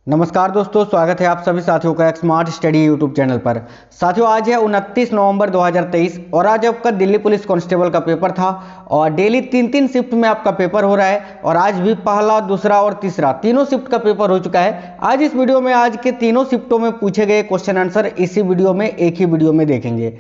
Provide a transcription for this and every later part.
नमस्कार दोस्तों, स्वागत है आप सभी साथियों का एक स्मार्ट स्टडी यूट्यूब चैनल पर। साथियों, आज है 29 नवंबर 2023 और आज आपका दिल्ली पुलिस कांस्टेबल का पेपर था और डेली तीन शिफ्ट में आपका पेपर हो रहा है और आज भी पहला, दूसरा और तीसरा तीनों शिफ्ट का पेपर हो चुका है। आज इस वीडियो में आज के तीनों शिफ्टों में पूछे गए क्वेश्चन आंसर इसी वीडियो में एक ही वीडियो में देखेंगे।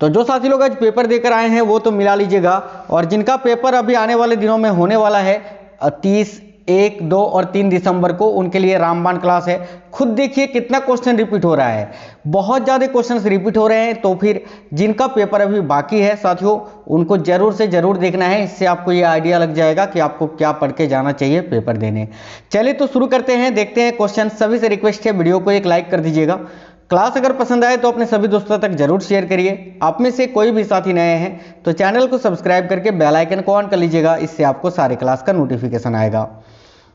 तो जो साथी लोग आज पेपर देकर आए हैं वो तो मिला लीजिएगा, और जिनका पेपर अभी आने वाले दिनों में होने वाला है 30, 1, 2 और 3 दिसंबर को, उनके लिए रामबाण क्लास है। खुद देखिए कितना क्वेश्चन रिपीट हो रहा है, बहुत ज़्यादा क्वेश्चंस रिपीट हो रहे हैं। तो फिर जिनका पेपर अभी बाकी है साथियों, उनको जरूर से जरूर देखना है। इससे आपको ये आइडिया लग जाएगा कि आपको क्या पढ़ के जाना चाहिए पेपर देने। चलिए तो शुरू करते हैं, देखते हैं क्वेश्चन। सभी से रिक्वेस्ट है वीडियो को एक लाइक कर दीजिएगा। क्लास अगर पसंद आए तो अपने सभी दोस्तों तक जरूर शेयर करिए। आप में से कोई भी साथी नए हैं तो चैनल को सब्सक्राइब करके बेल आइकन को ऑन कर लीजिएगा, इससे आपको सारे क्लास का नोटिफिकेशन आएगा।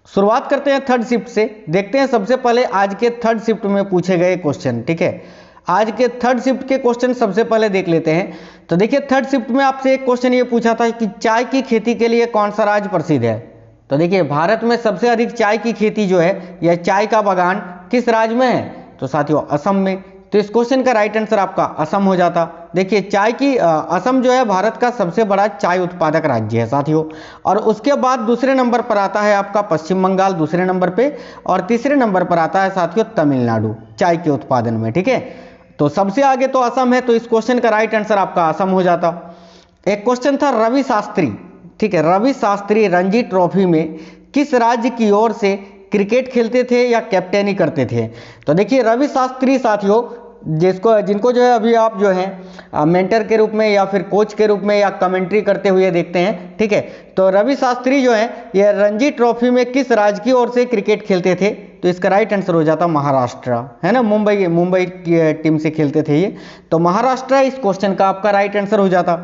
शुरुआत करते हैं थर्ड शिफ्ट से। देखते हैं सबसे पहले आज के थर्ड शिफ्ट में पूछे गए क्वेश्चन। ठीक है, आज के थर्ड शिफ्ट के क्वेश्चन सबसे पहले देख लेते हैं। तो देखिए, थर्ड शिफ्ट में आपसे एक क्वेश्चन ये पूछा था कि चाय की खेती के लिए कौन सा राज्य प्रसिद्ध है। तो देखिए, भारत में सबसे अधिक चाय की खेती जो है या चाय का बागान किस राज्य में है? तो साथियों असम में। तो इस क्वेश्चन का राइट आंसर आपका असम हो जाता। देखिए, चाय की असम जो है भारत का सबसे बड़ा चाय उत्पादक राज्य है साथियों। और उसके बाद दूसरे नंबर पर आता है आपका पश्चिम बंगाल, दूसरे नंबर पे, और तीसरे नंबर पर आता है साथियों तमिलनाडु चाय के उत्पादन में। ठीक है, तो सबसे आगे तो असम है, तो इस क्वेश्चन का राइट आंसर आपका असम हो जाता। एक क्वेश्चन था रवि शास्त्री। ठीक है, रवि शास्त्री रणजी ट्रॉफी में किस राज्य की ओर से क्रिकेट खेलते थे या कैप्टेनी करते थे? तो देखिए, रवि शास्त्री साथियों जिनको जो है अभी आप जो है मेंटर के रूप में या फिर कोच के रूप में या कमेंट्री करते हुए देखते हैं। ठीक है, तो रवि शास्त्री जो है ये रणजी ट्रॉफी में किस राज्य की ओर से क्रिकेट खेलते थे? तो इसका राइट आंसर हो जाता महाराष्ट्र, है ना। मुंबई की टीम से खेलते थे ये, तो महाराष्ट्र इस क्वेश्चन का आपका राइट आंसर हो जाता।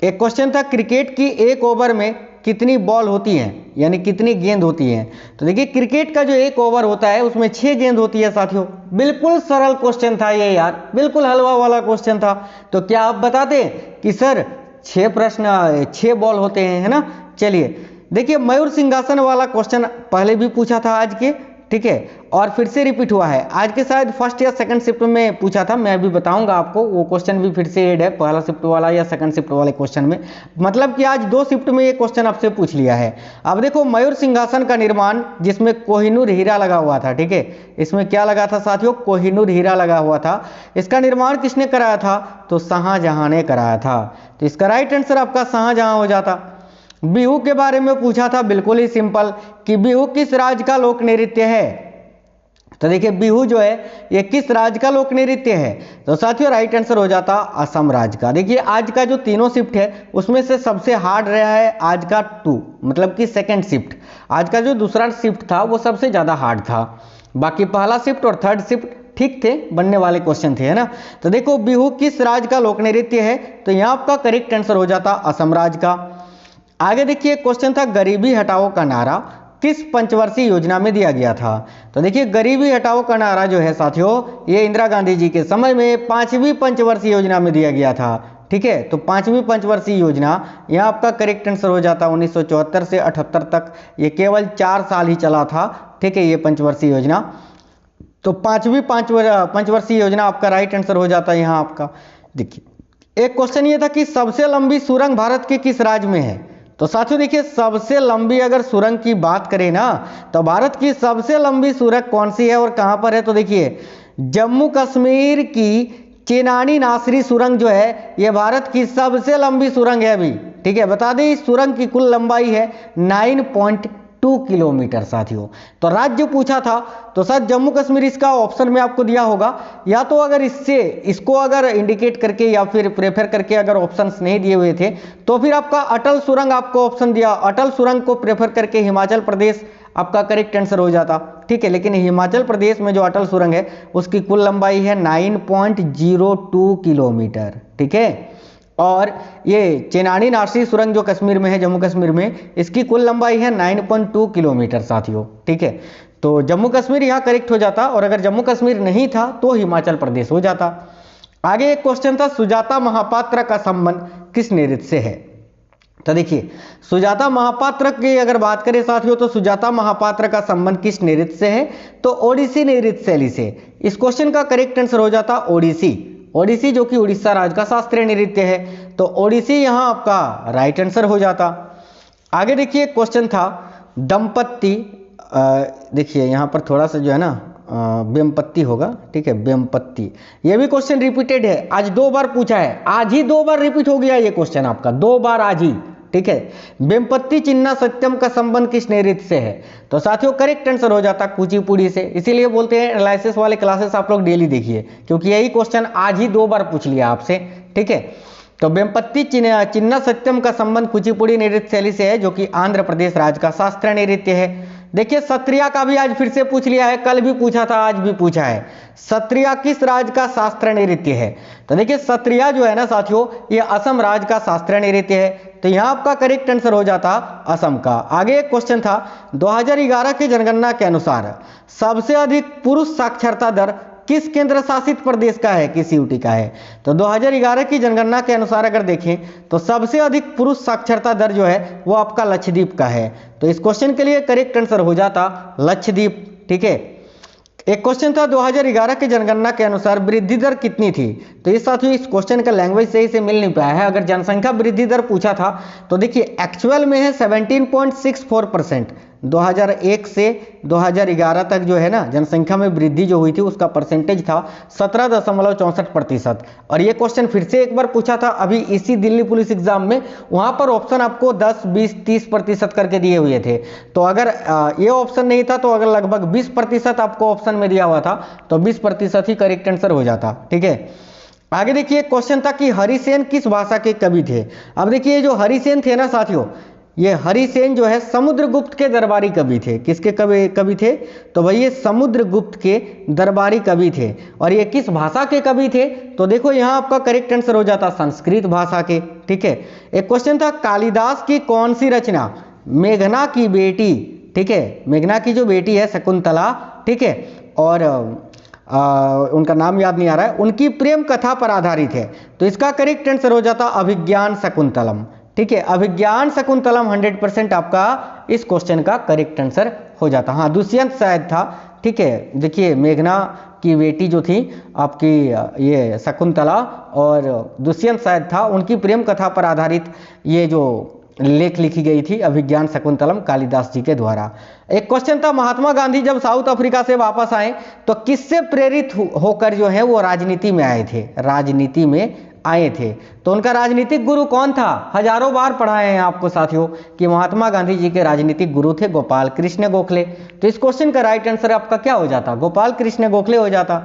एक क्वेश्चन था क्रिकेट की एक ओवर में कितनी बॉल होती हैं, यानी कितनी गेंद होती हैं? तो देखिए, क्रिकेट का जो एक ओवर होता है उसमें 6 गेंद होती है साथियों। बिल्कुल सरल क्वेश्चन था ये यार, बिल्कुल हलवा वाला क्वेश्चन था। तो क्या आप बताते कि सर 6 बॉल होते हैं, है ना। चलिए देखिए, मयूर सिंहासन वाला क्वेश्चन पहले भी पूछा था आज के। ठीक है, और फिर से रिपीट हुआ है। आज के शायद फर्स्ट या सेकंड शिफ्ट में पूछा था, मैं अभी बताऊंगा आपको। वो क्वेश्चन भी फिर से ऐड है पहला शिफ्ट वाला या सेकंड शिफ्ट वाले क्वेश्चन में। मतलब कि आज 2 शिफ्ट में ये क्वेश्चन आपसे पूछ लिया है। अब देखो, मयूर सिंहासन का निर्माण जिसमें कोहिनूर हीरा लगा हुआ था। ठीक है, इसमें क्या लगा था साथियों? कोहिनूर हीरा लगा हुआ था। इसका निर्माण किसने कराया था? तो शाहजहां ने कराया था। तो इसका राइट आंसर आपका शाहजहां हो जाता। बिहू के बारे में पूछा था, बिल्कुल ही सिंपल, कि बिहू किस राज्य का लोक नृत्य है? तो देखिए, बिहू जो है ये किस राज्य का लोक नृत्य है? तो साथियों राइट आंसर हो जाता असम राज्य का। देखिए, आज का जो तीनों शिफ्ट है उसमें से सबसे हार्ड रहा है आज का 2, मतलब कि सेकंड शिफ्ट। आज का जो दूसरा शिफ्ट था वो सबसे ज्यादा हार्ड था। बाकी पहला शिफ्ट और थर्ड शिफ्ट ठीक थे, बनने वाले क्वेश्चन थे, है ना। तो देखो, बिहू किस राज्य का लोक नृत्य है? तो यहाँ आपका करेक्ट आंसर हो जाता असम राज्य का। आगे देखिए, क्वेश्चन था गरीबी हटाओ का नारा किस पंचवर्षीय योजना में दिया गया था? तो देखिए, गरीबी हटाओ का नारा जो है साथियों ये इंदिरा गांधी जी के समय में 5वीं पंचवर्षीय योजना में दिया गया था। ठीक है, तो 5वीं पंचवर्षीय योजना यहाँ आपका करेक्ट आंसर हो जाता 1974 से 78 तक। ये केवल 4 साल ही चला था। ठीक है, ये पंचवर्षीय योजना। तो 5वीं पंचवर्षीय योजना आपका राइट आंसर हो जाता है यहाँ आपका। देखिए, एक क्वेश्चन ये था कि सबसे लंबी सुरंग भारत के किस राज्य में है? तो साथियों देखिए, सबसे लंबी अगर सुरंग की बात करें ना, तो भारत की सबसे लंबी सुरंग कौन सी है और कहां पर है? तो देखिए, जम्मू कश्मीर की चेनानी नासरी सुरंग जो है ये भारत की सबसे लंबी सुरंग है अभी। ठीक है, बता दें इस सुरंग की कुल लंबाई है 9.2 किलोमीटर साथियों। तो राज्य पूछा था तो शायद जम्मू कश्मीर इसका ऑप्शन में आपको दिया होगा, या तो अगर इसको अगर इंडिकेट करके या फिर प्रेफर करके अगर ऑप्शंस नहीं दिए हुए थे तो फिर आपका अटल सुरंग आपको ऑप्शन दिया। अटल सुरंग को प्रेफर करके हिमाचल प्रदेश आपका करेक्ट आंसर हो जाता। ठीक है, लेकिन हिमाचल प्रदेश में जो अटल सुरंग है उसकी कुल लंबाई है 9.02 किलोमीटर। ठीक है, और ये चेनानी नासरी सुरंग जो कश्मीर में है, जम्मू कश्मीर में, इसकी कुल लंबाई है 9.2 किलोमीटर साथियों। ठीक है, तो जम्मू कश्मीर यहाँ करेक्ट हो जाता, और अगर जम्मू कश्मीर नहीं था तो हिमाचल प्रदेश हो जाता। आगे एक क्वेश्चन था सुजाता महापात्र का संबंध किस नृत्य से है? तो देखिए सुजाता महापात्र की अगर बात करें साथियों, तो सुजाता महापात्र का संबंध किस नृत्य से है? तो ओडिसी नृत्य शैली से। इस क्वेश्चन का करेक्ट आंसर हो जाता ओडिसी। ओडिसी जो कि उड़ीसा राज्य का शास्त्रीय नृत्य है, तो ओडिसी यहां आपका राइट आंसर हो जाता। आगे देखिए क्वेश्चन था दंपत्ति, देखिए यहां पर थोड़ा सा जो है ना बेमपत्ति होगा, ठीक है, बेमपत्ति। ये भी क्वेश्चन रिपीटेड है, आज 2 बार पूछा है, आज ही 2 बार रिपीट हो गया ये क्वेश्चन आपका, 2 बार आज ही, ठीक है। बेमपत्ति चिन्ना सत्यम का संबंध किस नृत्य से है? तो साथियों करेक्ट आंसर हो जाता कुचिपुड़ी से। इसीलिए बोलते हैं एनालिसिस वाले क्लासेस आप लोग डेली देखिए, क्योंकि यही क्वेश्चन आज ही 2 बार पूछ लिया आपसे, ठीक है। तो बेमपत्ति चिन्ना सत्यम का संबंध कुचिपुड़ी नृत्य शैली से है, जो कि आंध्र प्रदेश राज्य का शास्त्रीय नृत्य है। देखिए सत्रिया का भी आज फिर से पूछ लिया है, कल भी पूछा था, आज भी पूछा है। सत्रिया किस राज्य का शास्त्रीय नृत्य है? तो देखिए सत्रिया जो है ना साथियों, ये असम राज्य का शास्त्रीय नृत्य है, तो यहाँ आपका करेक्ट आंसर हो जाता असम का। आगे एक क्वेश्चन था 2011 की जनगणना के अनुसार सबसे अधिक पुरुष साक्षरता दर किस केंद्र शासित प्रदेश का है, किस यूटी का है? तो 2011 की जनगणना के अनुसार अगर देखें तो सबसे अधिक पुरुष साक्षरता दर जो है वो आपका लक्षद्वीप का है, तो इस क्वेश्चन के लिए करेक्ट आंसर हो जाता लक्षद्वीप, ठीक है। एक क्वेश्चन था 2011 की जनगणना के अनुसार वृद्धि दर कितनी थी? तो ये साथियों इस क्वेश्चन का लैंग्वेज सही से मिल नहीं पाया है। अगर जनसंख्या वृद्धि दर पूछा था तो देखिए एक्चुअल में है 17.64%। 2001 से 2011 तक जो है ना जनसंख्या में वृद्धि जो हुई थी उसका परसेंटेज था 17.64%। और ये क्वेश्चन फिर से एक बार पूछा था अभी इसी दिल्ली पुलिस एग्जाम में, वहां पर ऑप्शन आपको 10, 20, 30% करके दिए हुए थे। तो अगर ये ऑप्शन नहीं था तो अगर लगभग 20% आपको ऑप्शन में दिया हुआ था तो 20% ही करेक्ट आंसर हो जाता, ठीक है। आगे देखिए क्वेश्चन था कि हरिसेन किस भाषा के कवि थे? अब देखिए जो हरिसेन थे ना साथियों, ये हरिसेन जो है समुद्रगुप्त के दरबारी कवि थे। किसके कवि थे? तो भाई ये समुद्रगुप्त के दरबारी कवि थे। और ये किस भाषा के कवि थे? तो देखो यहाँ आपका करेक्ट आंसर हो जाता संस्कृत भाषा के, ठीक है। एक क्वेश्चन था कालिदास की कौन सी रचना मेघना की बेटी, ठीक है, मेघना की जो बेटी है शकुंतला, ठीक है, और उनका नाम याद नहीं आ रहा है, उनकी प्रेम कथा पर आधारित है, तो इसका करेक्ट आंसर हो जाता अभिज्ञान शकुंतलम, ठीक है। अभिज्ञान शकुंतलम 100% आपका इस क्वेश्चन का करेक्ट आंसर हो जाता। हाँ दुष्यंत शायद था, ठीक है। देखिए मेघना की बेटी जो थी आपकी ये शकुंतला और दुष्यंत शायद था, उनकी प्रेम कथा पर आधारित ये जो लेख लिखी गई थी अभिज्ञान शकुंतलम कालिदास जी के द्वारा। एक क्वेश्चन था महात्मा गांधी जब साउथ अफ्रीका से वापस आए तो किससे प्रेरित होकर जो है वो राजनीति में आए थे, राजनीति में आए थे, तो उनका राजनीतिक गुरु कौन था? हजारों बार पढ़ाए हैं आपको साथियों कि महात्मा गांधी जी के राजनीतिक गुरु थे गोपाल कृष्ण गोखले, तो इस क्वेश्चन का राइट आंसर आपका क्या हो जाता? गोपाल कृष्ण गोखले हो जाता।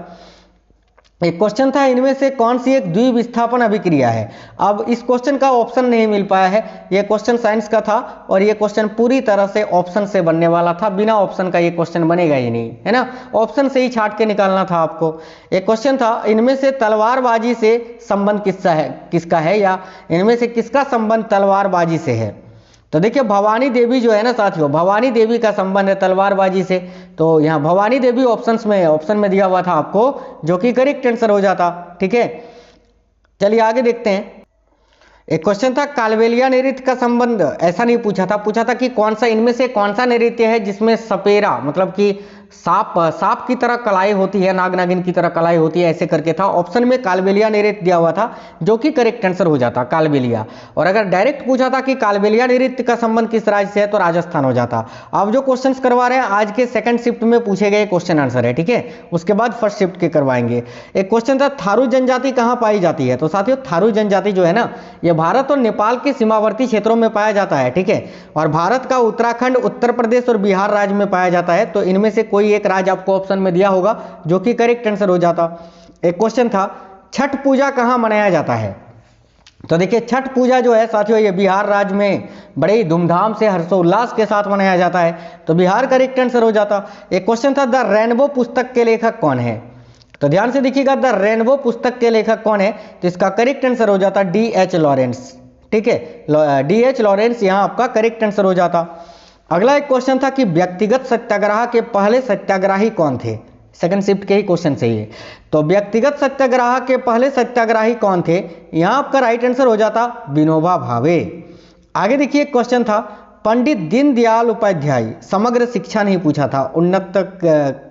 एक क्वेश्चन था इनमें से कौन सी एक द्विविस्थापन अभिक्रिया है? अब इस क्वेश्चन का ऑप्शन नहीं मिल पाया है, यह क्वेश्चन साइंस का था और यह क्वेश्चन पूरी तरह से ऑप्शन से बनने वाला था, बिना ऑप्शन का ये क्वेश्चन बनेगा ही नहीं, है ना, ऑप्शन से ही छांट के निकालना था आपको। एक क्वेश्चन था इनमें से तलवारबाजी से संबंध किसका है या इनमें से किसका संबंध तलवारबाजी से है? तो देखिए भवानी देवी जो है ना साथियों, भवानी देवी का संबंध है तलवारबाजी से, तो यहाँ भवानी देवी ऑप्शन में दिया हुआ था आपको, जो कि करेक्ट आंसर हो जाता, ठीक है। चलिए आगे देखते हैं। एक क्वेश्चन था कालबेलिया नृत्य का संबंध, ऐसा नहीं पूछा था कि कौन सा इनमें से कौन सा नृत्य है जिसमें सपेरा मतलब कि सांप की तरह कलाई होती है, नाग नागिन की तरह कलाई होती है, ऐसे करके था। ऑप्शन में कालबेलिया नृत्य दिया हुआ था, जो कि करेक्ट आंसर हो जाता कालबेलिया। और अगर डायरेक्ट पूछा था कि कालबेलिया नृत्य का संबंध किस राज्य से है तो राजस्थान हो जाता। अब जो क्वेश्चंस करवा रहे हैं आज के सेकंड शिफ्ट में पूछे गए क्वेश्चन आंसर है, ठीक है, उसके बाद फर्स्ट शिफ्ट के करवाएंगे। एक क्वेश्चन था थारू जनजाति कहाँ पाई जाती है? तो साथियों थारू जनजाति जो है ना ये भारत और नेपाल के सीमावर्ती क्षेत्रों में पाया जाता है, ठीक है, और भारत का उत्तराखंड, उत्तर प्रदेश और बिहार राज्य में पाया जाता है, तो इनमें से कोई एक राज्य आपको ऑप्शन में दिया होगा, जो कि करेक्ट आंसर हो जाता। एक क्वेश्चन था छठ पूजा कहां मनाया जाता है? तो देखिए छठ पूजा जो है साथियों ये बिहार राज्य में बड़े ही धूमधाम से हर्षोल्लास के साथ मनाया जाता है, तो बिहार करेक्ट आंसर हो जाता। एक क्वेश्चन था द रेनबो पुस्तक के लेखक कौन है? तो ध्यान से देखिएगा द रेनबो पुस्तक के लेखक कौन है, तो इसका करेक्ट आंसर हो जाता D.H. लॉरेंस, ठीक है, D.H. लॉरेंस यहां आपका करेक्ट आंसर हो जाता। अगला एक क्वेश्चन था कि व्यक्तिगत सत्याग्रह के पहले सत्याग्रही कौन थे? सेकंड शिफ्ट के ही क्वेश्चन से ही, तो व्यक्तिगत सत्याग्रह के पहले सत्याग्रही कौन थे? यहां आपका राइट आंसर हो जाता विनोबा भावे। आगे देखिए क्वेश्चन था पंडित दीनदयाल उपाध्याय, समग्र शिक्षा नहीं पूछा था, उन्नत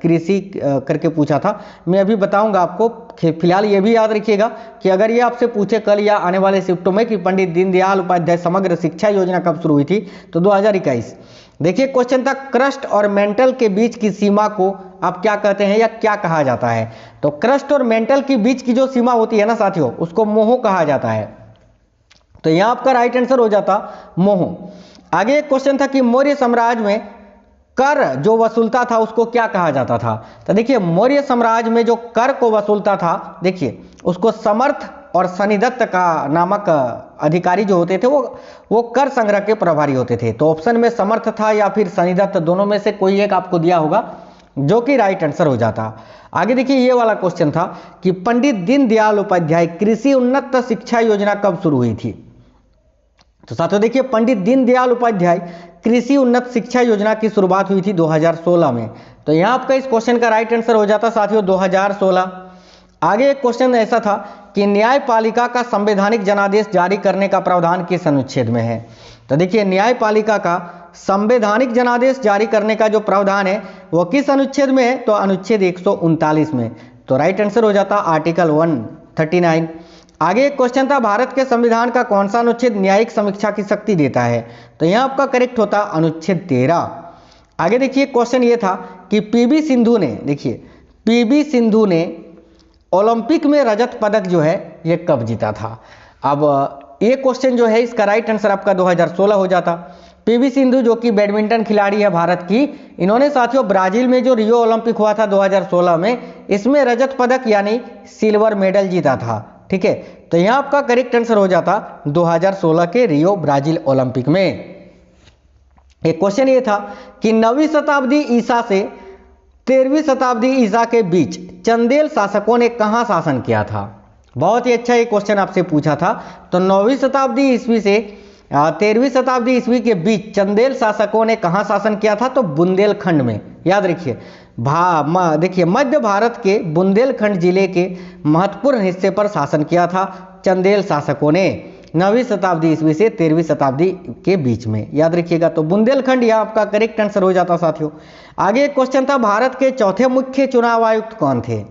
कृषि करके पूछा था। मैं अभी बताऊंगा आपको। फिलहाल ये भी याद रखिएगा कि अगर ये आपसे पूछे कल या आने वाले शिफ्टों में कि पंडित दीनदयाल उपाध्याय समग्र शिक्षा योजना कब शुरू हुई थी, तो 2021। देखिए क्वेश्चन था क्रस्ट और मेंटल के बीच की सीमा को आप क्या कहते हैं या क्या कहा जाता है। तो क्रस्ट और मेंटल के बीच की जो सीमा होती है ना साथियों, उसको मोह कहा जाता है। तो यहां आपका राइट आंसर हो जाता मोह। आगे एक क्वेश्चन था कि मौर्य साम्राज्य में कर जो वसूलता था उसको क्या कहा जाता था। तो देखिए मौर्य साम्राज्य में जो कर को वसूलता था, देखिए उसको समर्थ और शनिदत्त का नामक अधिकारी जो होते थे वो कर संग्रह के प्रभारी होते थे। तो ऑप्शन में समर्थ था या फिर शनिदत्त, दोनों में से कोई एक आपको दिया होगा जो कि राइट आंसर हो जाता। आगे देखिए ये वाला क्वेश्चन था कि पंडित दीनदयाल उपाध्याय कृषि उन्नत शिक्षा योजना कब शुरू हुई थी। तो साथियों देखिए पंडित दीनदयाल उपाध्याय कृषि उन्नत शिक्षा योजना की शुरुआत हुई थी 2016 में। तो यहां आपका इस क्वेश्चन का राइट आंसर हो जाता साथियों 2016। आगे एक क्वेश्चन ऐसा था कि न्यायपालिका का संवैधानिक जनादेश जारी करने का प्रावधान किस अनुच्छेद में है। तो देखिए न्यायपालिका का संवैधानिक जनादेश जारी करने का जो प्रावधान है वो किस अनुच्छेद में है, तो अनुच्छेद 139 में। तो राइट आंसर हो जाता आर्टिकल 139। आगे एक क्वेश्चन था भारत के संविधान का कौन सा अनुच्छेद न्यायिक समीक्षा की शक्ति देता है। तो यहां आपका करेक्ट होता अनुच्छेद 13। आगे देखिए क्वेश्चन ये था कि पीवी सिंधु ने, देखिए पीवी सिंधु ने ओलंपिक में रजत पदक जो है ये कब जीता था। अब ये क्वेश्चन जो है इसका राइट आंसर आपका 2016 हो जाता। पीवी सिंधु जो कि बैडमिंटन खिलाड़ी है भारत की, इन्होंने साथियों ब्राजील में जो रियो ओलंपिक हुआ था 2016 में, इसमें रजत पदक यानी सिल्वर मेडल जीता था। ठीक है, तो यहां आपका करेक्ट आंसर हो जाता 2016 के रियो ब्राजील ओलंपिक में। एक क्वेश्चन ये था कि 9वीं शताब्दी ईसा से 13वीं शताब्दी ईसा के बीच चंदेल शासकों ने कहां शासन किया था। बहुत ही अच्छा ये क्वेश्चन आपसे पूछा था। तो 9वीं शताब्दी ईस्वी से 13वीं शताब्दी ईस्वी के बीच चंदेल शासकों ने कहां शासन किया था, तो बुंदेलखंड में। याद रखिए देखिए मध्य भारत के बुंदेलखंड जिले के महत्वपूर्ण हिस्से पर शासन किया था चंदेल शासकों ने 9वीं शताब्दी ईस्वी से 13वीं शताब्दी के बीच में। याद रखिएगा, तो बुंदेलखंड यह आपका करेक्ट आंसर हो जाता साथियों। आगे एक क्वेश्चन था भारत के चौथे मुख्य चुनाव आयुक्त कौन थे।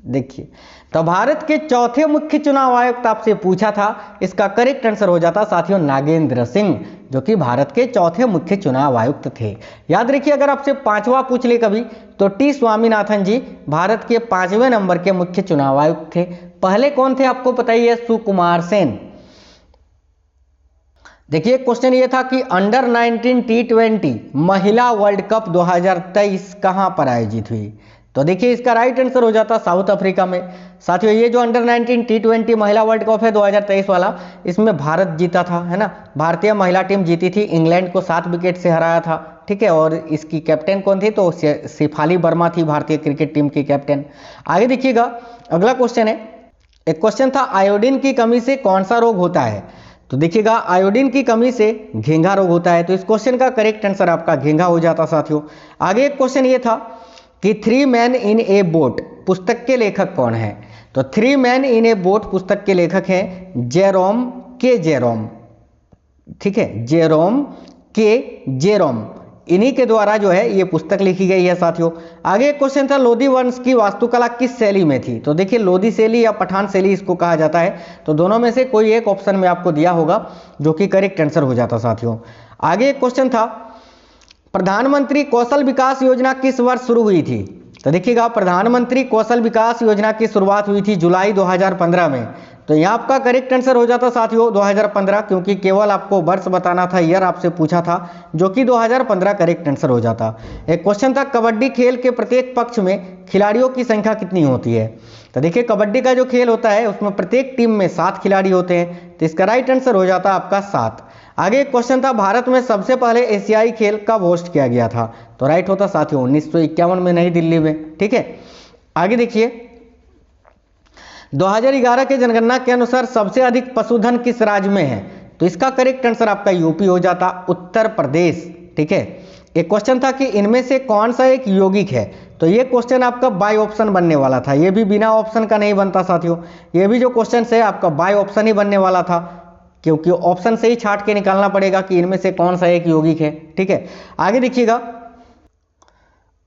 देखिए तो भारत के चौथे मुख्य चुनाव आयुक्त आपसे पूछा था, इसका करेक्ट आंसर हो जाता साथियों नागेंद्र सिंह, जो कि भारत के चौथे मुख्य चुनाव आयुक्त थे। याद रखिए अगर आपसे पांचवा पूछ ले कभी, तो टी स्वामीनाथन जी भारत के 5वें नंबर के मुख्य चुनाव आयुक्त थे। पहले कौन थे आपको पता ही है, सुकुमार सेन। देखिए क्वेश्चन ये था कि अंडर 19 T20 महिला वर्ल्ड कप 2023 कहां पर आयोजित हुई। तो देखिए इसका राइट आंसर हो जाता साउथ अफ्रीका में। साथियों ये जो अंडर 19 T20 महिला वर्ल्ड कप है 2023 वाला, इसमें भारत जीता था, है ना। भारतीय महिला टीम जीती थी, इंग्लैंड को 7 विकेट से हराया था। ठीक है, और इसकी कैप्टन कौन थी, तो शेफाली वर्मा थी भारतीय क्रिकेट टीम की कैप्टन। आगे देखिएगा अगला क्वेश्चन है, एक क्वेश्चन था आयोडीन की कमी से कौन सा रोग होता है। तो देखिएगा आयोडीन की कमी से घेंघा रोग होता है। तो इस क्वेश्चन का करेक्ट आंसर आपका घेंघा हो जाता साथियों। आगे एक क्वेश्चन ये था कि 3 मैन इन ए बोट पुस्तक के लेखक कौन है। तो 3 मैन इन ए बोट पुस्तक के लेखक हैं जेरोम के जेरोम। ठीक है, जेरोम के जेरोम, इन्हीं के द्वारा जो है ये पुस्तक लिखी गई है साथियों। आगे एक क्वेश्चन था लोधी वंश की वास्तुकला किस शैली में थी। तो देखिए लोधी शैली या पठान शैली इसको कहा जाता है। तो दोनों में से कोई एक ऑप्शन में आपको दिया होगा जो कि करेक्ट आंसर हो जाता साथियों। आगे एक क्वेश्चन था प्रधानमंत्री कौशल विकास योजना किस वर्ष शुरू हुई थी। तो देखिएगा प्रधानमंत्री कौशल विकास योजना की शुरुआत हुई थी जुलाई 2015 में। तो यहाँ आपका करेक्ट आंसर हो जाता साथियों 2015, क्योंकि केवल आपको वर्ष बताना था, ईयर आपसे पूछा था, जो कि 2015 करेक्ट आंसर हो जाता। एक क्वेश्चन था कबड्डी खेल के प्रत्येक पक्ष में खिलाड़ियों की संख्या कितनी होती है। तो देखिए कबड्डी का जो खेल होता है उसमें प्रत्येक टीम में 7 खिलाड़ी होते हैं। तो इसका राइट आंसर हो जाता आपका 7। आगे एक क्वेश्चन था भारत में सबसे पहले एशियाई खेल कब होस्ट किया गया था। तो राइट होता साथियों 1951 में नई दिल्ली में। ठीक है, आगे देखिए 2011 के जनगणना के अनुसार सबसे अधिक पशुधन किस राज्य में है। तो इसका करेक्ट आंसर आपका यूपी हो जाता, उत्तर प्रदेश। ठीक है, एक क्वेश्चन था कि इनमें से कौन सा एक यौगिक है। तो ये क्वेश्चन आपका बाय ऑप्शन बनने वाला था, ये भी बिना ऑप्शन का नहीं बनता साथियों। ये भी जो क्वेश्चन है आपका बाय ऑप्शन ही बनने वाला था। क्योंकि ऑप्शन से ही छांट के निकालना पड़ेगा कि इनमें से कौन सा एक यौगिक है। ठीक है, आगे देखिएगा।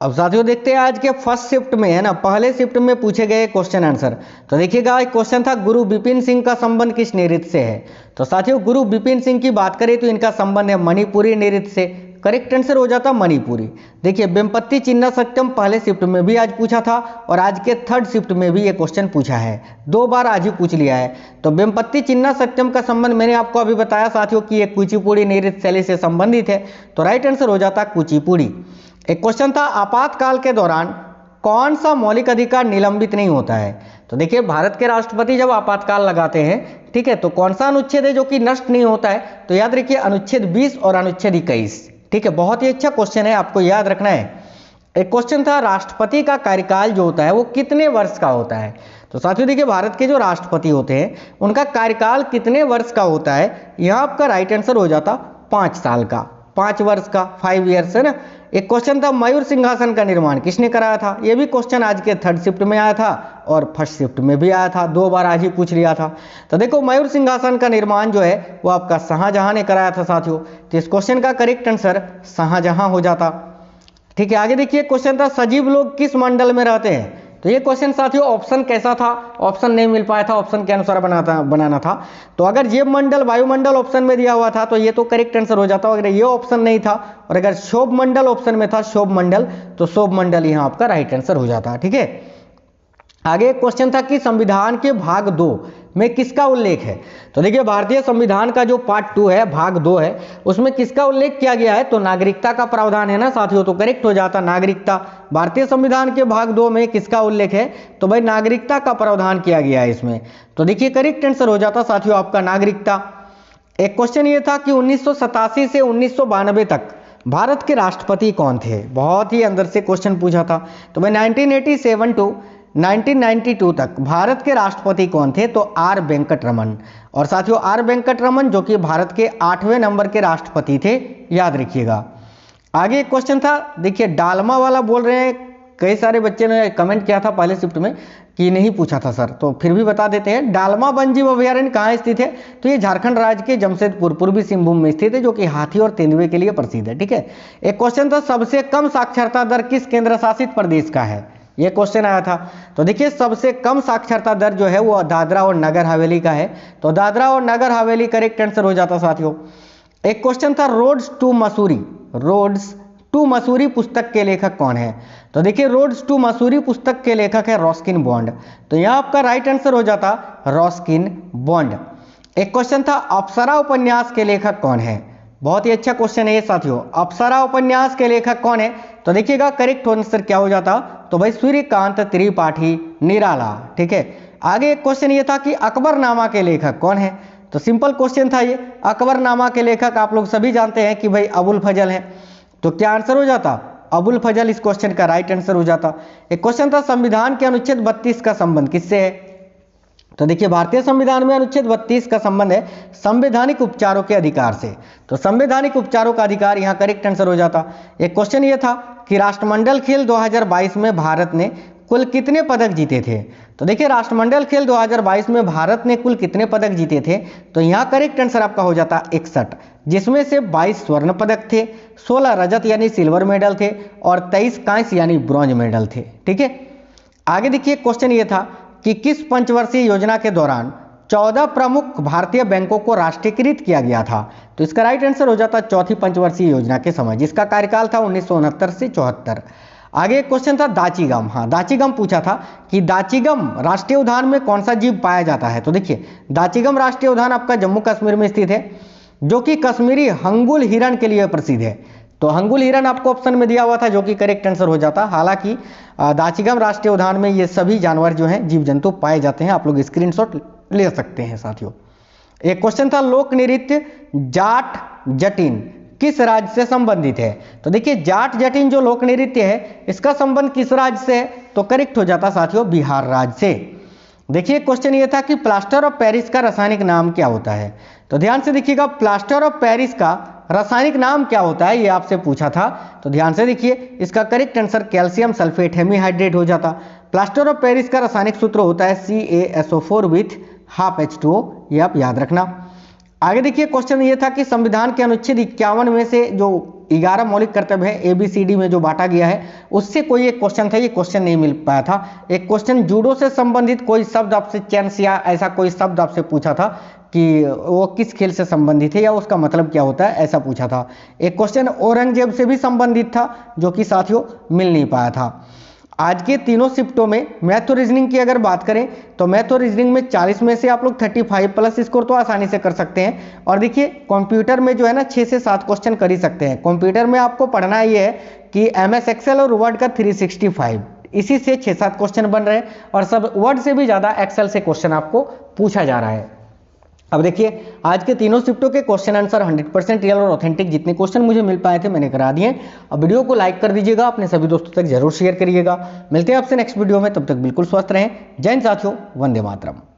अब साथियों देखते हैं आज के फर्स्ट शिफ्ट में, है ना, पहले शिफ्ट में पूछे गए क्वेश्चन आंसर। तो देखिएगा एक क्वेश्चन था गुरु बिपिन सिंह का संबंध किस नृत्य से है। तो साथियों गुरु बिपिन सिंह की बात करें तो इनका संबंध है मणिपुरी नृत्य से। करेक्ट आंसर हो जाता मणिपुरी। देखिए वेम्पत्ति चिन्ना सत्यम पहले शिफ्ट में भी आज पूछा था और आज के थर्ड शिफ्ट में भी ये क्वेश्चन पूछा है, 2 बार आज ही पूछ लिया है। तो वेम्पत्ति चिन्ना सत्यम का संबंध मैंने आपको अभी बताया साथियों कि ये कुचिपुड़ी नृत्य शैली से संबंधित है। तो राइट आंसर हो जाता कुचिपुड़ी। एक क्वेश्चन था आपातकाल के दौरान कौन सा मौलिक अधिकार निलंबित नहीं होता है। तो देखिए भारत के राष्ट्रपति जब आपातकाल लगाते हैं, ठीक है, तो कौन सा अनुच्छेद है जो कि नष्ट नहीं होता है। तो याद रखिए अनुच्छेद 20 और अनुच्छेद 21। ठीक है, बहुत ही अच्छा क्वेश्चन है, आपको याद रखना है। एक क्वेश्चन था राष्ट्रपति का कार्यकाल जो होता है वो कितने वर्ष का होता है। तो साथियों देखिए भारत के जो राष्ट्रपति होते हैं उनका कार्यकाल कितने वर्ष का होता है। यहाँ आपका राइट आंसर हो जाता 5 साल का, 5 वर्ष का, 5 ईयर्स, है ना। एक क्वेश्चन था मयूर सिंहासन का निर्माण किसने कराया था। ये भी क्वेश्चन आज के थर्ड शिफ्ट में आया था और फर्स्ट शिफ्ट में भी आया था, 2 बार आज ही पूछ लिया था। तो देखो मयूर सिंहासन का निर्माण जो है वो आपका शाहजहां ने कराया था साथियों। तो इस क्वेश्चन का करेक्ट आंसर शाहजहां हो जाता। ठीक है, आगे देखिए क्वेश्चन था सजीव लोग किस मंडल में रहते हैं। तो ये क्वेश्चन साथियों ऑप्शन कैसा था, ऑप्शन नहीं मिल पाया था, ऑप्शन के अनुसार बनाना था। तो अगर जीव मंडल वायुमंडल ऑप्शन में दिया हुआ था तो ये तो करेक्ट आंसर हो जाता। अगर ये ऑप्शन नहीं था और अगर शोभ मंडल ऑप्शन में था, शोभ मंडल, तो शोभ मंडल यहाँ आपका राइट आंसर हो जाता। ठीक है, आगे एक क्वेश्चन था कि संविधान के भाग 2 में किसका उल्लेख है। तो देखिए भारतीय संविधान का जो पार्ट 2 है, भाग 2 है, उसमें किसका उल्लेख किया गया है। तो नागरिकता का प्रावधान है ना साथियों, तो करेक्ट हो जाता नागरिकता। भारतीय संविधान के भाग 2 में किसका उल्लेख है। तो भाई नागरिकता का प्रावधान किया गया है इसमें। तो देखिए करेक्ट आंसर हो जाता साथियों आपका नागरिकता। एक क्वेश्चन ये था कि 1987 से 1992 तक भारत के राष्ट्रपति कौन थे। बहुत ही अंदर से क्वेश्चन पूछा था। तो भाई 1987 टू 1992 तक भारत के राष्ट्रपति कौन थे। तो आर वेंकटरमन। और साथियों आर वेंकटरमन जो कि भारत के 8वें नंबर के राष्ट्रपति थे, याद रखिएगा। आगे एक क्वेश्चन था, देखिए डालमा वाला बोल रहे हैं, कई सारे बच्चे ने कमेंट किया था पहले शिफ्ट में कि नहीं पूछा था सर, तो फिर भी बता देते हैं। डालमा वन्यजीव अभयारण्य कहाँ स्थित है। तो ये झारखंड राज्य के जमशेदपुर पूर्वी सिंहभूम में स्थित है, जो कि हाथी और तेंदुए के लिए प्रसिद्ध है। ठीक है, एक क्वेश्चन था सबसे कम साक्षरता दर किस केंद्र शासित प्रदेश का है। ये क्वेश्चन आया था। तो देखिए सबसे कम साक्षरता दर जो है वो दादरा और नगर हवेली का है। तो दादरा और नगर हवेली करेक्ट आंसर हो जाता साथियों। एक क्वेश्चन था Roads to Mussoorie, Roads to Mussoorie पुस्तक के लेखक कौन है। तो देखिए रोड्स टू मसूरी पुस्तक के लेखक है रस्किन बॉन्ड। तो यहाँ आपका राइट आंसर हो जाता रस्किन बॉन्ड। एक क्वेश्चन था अप्सरा उपन्यास के लेखक कौन है। बहुत ही अच्छा क्वेश्चन है ये साथियों, अप्सरा उपन्यास के लेखक कौन है। तो देखिएगा करेक्ट आंसर क्या हो जाता। तो भाई सूर्यकांत त्रिपाठी निराला। ठीक है, आगे एक क्वेश्चन ये था कि अकबरनामा के लेखक कौन है। तो सिंपल क्वेश्चन था ये। अकबरनामा के लेखक आप लोग सभी जानते हैं कि भाई अबुल फजल है। तो क्या आंसर हो जाता अबुल फजल, इस क्वेश्चन का राइट आंसर हो जाता। एक क्वेश्चन था संविधान के अनुच्छेद 32 का संबंध किससे है। तो देखिए भारतीय संविधान में अनुच्छेद 32 का संबंध है संवैधानिक उपचारों के अधिकार से। तो संवैधानिक उपचारों का अधिकार यहाँ करेक्ट आंसर हो जाता। एक क्वेश्चन ये था कि राष्ट्रमंडल खेल 2022 में भारत ने कुल कितने पदक जीते थे। तो देखिए राष्ट्रमंडल खेल 2022 में भारत ने कुल कितने पदक जीते थे। तो यहाँ करेक्ट आंसर आपका हो जाता 61, जिसमें से 22 स्वर्ण पदक थे, 16 रजत यानी सिल्वर मेडल थे और 23 कांस्य यानी ब्रॉन्ज मेडल थे। ठीक है, आगे देखिए क्वेश्चन ये था कि किस पंचवर्षीय योजना के दौरान 14 प्रमुख भारतीय बैंकों को राष्ट्रीयकृत किया गया था। तो इसका राइट आंसर हो जाता चौथी पंचवर्षीय योजना के समय, जिसका कार्यकाल था 1969 से 74। आगे एक क्वेश्चन था दाचीगम। हाँ, दाचीगम पूछा था कि दाचीगम राष्ट्रीय उद्यान में कौन सा जीव पाया जाता है। तो देखिए दाचीगम राष्ट्रीय उद्यान आपका जम्मू कश्मीर में स्थित है, जो कि कश्मीरी हंगुल हिरण के लिए प्रसिद्ध है। तो हंगुल हिरण आपको ऑप्शन में दिया हुआ था, जो कि करेक्ट आंसर हो जाता। हालांकि दाचीगम राष्ट्रीय उद्यान में ये सभी जानवर जो हैं जीव जंतु पाए जाते हैं, आप लोग स्क्रीनशॉट ले सकते हैं साथियों। एक क्वेश्चन था लोक नृत्य जाट जटिन किस राज्य से संबंधित है। तो देखिए जाट जटिन जो लोक नृत्य है इसका संबंध किस राज्य से है। तो करेक्ट हो जाता साथियों बिहार राज्य से। देखिए क्वेश्चन ये था कि प्लास्टर ऑफ पेरिस का रासायनिक नाम क्या होता है। तो ध्यान से देखिएगा प्लास्टर ऑफ पेरिस का रासायनिक नाम क्या होता है, ये आपसे पूछा था। तो ध्यान से देखिए इसका correct answer calcium sulphate hemihydrate हो जाता। प्लास्टर ऑफ पेरिस का रासायनिक सूत्र होता है CaSO4 विथ ½ H2O, ये आप याद रखना। आगे देखिए क्वेश्चन ये था कि संविधान के अनुच्छेद 51 में से जो 11 मौलिक कर्तव्य है ABCD में जो बांटा गया है, उससे कोई एक क्वेश्चन था, ये क्वेश्चन नहीं मिल पाया था। एक क्वेश्चन जूडो से संबंधित कोई शब्द आपसे, चेंस या ऐसा कोई शब्द आपसे पूछा था कि वो किस खेल से संबंधित है या उसका मतलब क्या होता है, ऐसा पूछा था। एक क्वेश्चन औरंगजेब से भी संबंधित था, जो कि साथियों मिल नहीं पाया था। आज के तीनों शिफ्टों में मैथ और रीजनिंग की अगर बात करें तो मैथ और रीजनिंग में 40 में से आप लोग 35 प्लस स्कोर तो आसानी से कर सकते हैं। और देखिए कंप्यूटर में जो है ना 6 से 7 क्वेश्चन कर ही सकते हैं। कंप्यूटर में आपको पढ़ना ये है कि MS एक्सेल और वर्ड का 365, इसी से 6-7 क्वेश्चन बन रहे हैं और सब वर्ड से भी ज़्यादा एक्सेल से क्वेश्चन आपको पूछा जा रहा है। अब देखिए आज के तीनों शिफ्टों के क्वेश्चन आंसर 100% रियल और ऑथेंटिक जितने क्वेश्चन मुझे मिल पाए थे मैंने करा दिए। अब वीडियो को लाइक कर दीजिएगा, अपने सभी दोस्तों तक जरूर शेयर करिएगा। मिलते हैं आपसे नेक्स्ट वीडियो में, तब तक बिल्कुल स्वस्थ रहें। जय हिंद साथियों, वंदे मातरम।